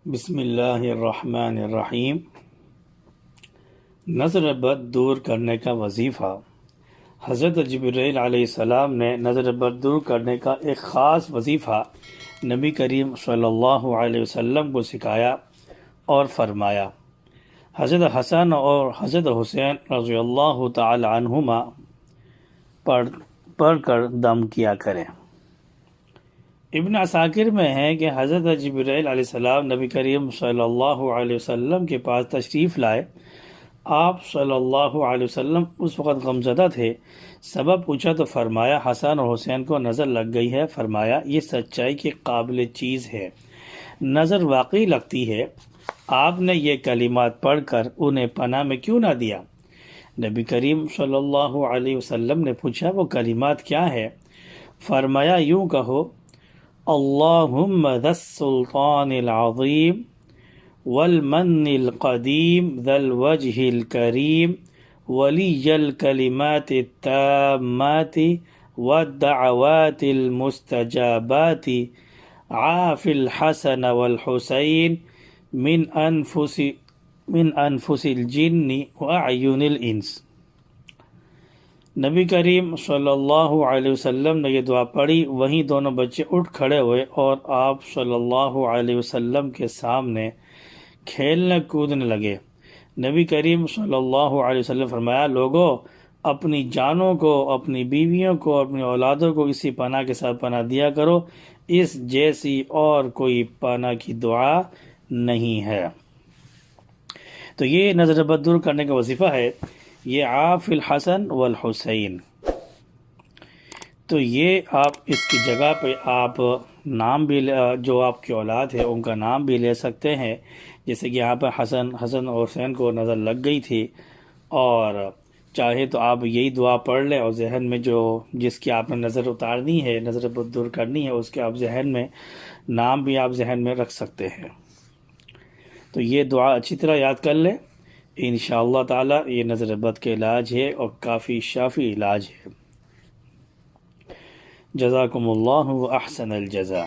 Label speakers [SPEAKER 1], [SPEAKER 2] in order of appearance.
[SPEAKER 1] بسم اللہ الرحمن الرحیم۔ نظر بد دور کرنے کا وظیفہ۔ حضرت جبرائیل علیہ السلام نے نظر بد دور کرنے کا ایک خاص وظیفہ نبی کریم صلی اللہ علیہ وسلم کو سکھایا اور فرمایا، حضرت حسن اور حضرت حسین رضی اللہ تعالی عنہما پڑھ کر دم کیا کریں۔ ابن عساکر میں ہے کہ حضرت جبرائیل علیہ السلام نبی کریم صلی اللہ علیہ وسلم کے پاس تشریف لائے۔ آپ صلی اللہ علیہ وسلم اس وقت غمزدہ تھے۔ سبب پوچھا تو فرمایا حسن اور حسین کو نظر لگ گئی ہے۔ فرمایا یہ سچائی کی قابل چیز ہے، نظر واقعی لگتی ہے، آپ نے یہ کلمات پڑھ کر انہیں پناہ میں کیوں نہ دیا؟ نبی کریم صلی اللہ علیہ وسلم نے پوچھا وہ کلمات کیا ہے؟ فرمایا یوں کہو، اللہم ذا السلطان العظیم والمن القدیم ذا الوجہ الکریم ولی الکلمات التامات والدعوات المستجابات عاف الحسن والحسین من انفس الجن واعین الانس۔ نبی کریم صلی اللہ علیہ وسلم نے یہ دعا پڑھی، وہیں دونوں بچے اٹھ کھڑے ہوئے اور آپ صلی اللہ علیہ وسلم کے سامنے کھیلنے کودنے لگے۔ نبی کریم صلی اللہ علیہ وسلم فرمایا، لوگو اپنی جانوں کو، اپنی بیویوں کو، اپنی اولادوں کو اسی پناہ کے ساتھ پناہ دیا کرو، اس جیسی اور کوئی پناہ کی دعا نہیں ہے۔ تو یہ نظر بد دور کرنے کا وظیفہ ہے، یہ عاف الحسن والحسین۔ تو یہ آپ اس کی جگہ پہ آپ نام بھی جو آپ کی اولاد ہے ان کا نام بھی لے سکتے ہیں، جیسے کہ یہاں پہ حسن اور حسین کو نظر لگ گئی تھی، اور چاہے تو آپ یہی دعا پڑھ لیں اور ذہن میں جو جس کی آپ نے نظر اتارنی ہے، نظر بد دور کرنی ہے، اس کے آپ ذہن میں نام بھی آپ ذہن میں رکھ سکتے ہیں۔ تو یہ دعا اچھی طرح یاد کر لیں، انشاءاللہ تعالی یہ نظر بد کے علاج ہے اور کافی شافی علاج ہے۔ جزاکم اللہ و احسن الجزاء۔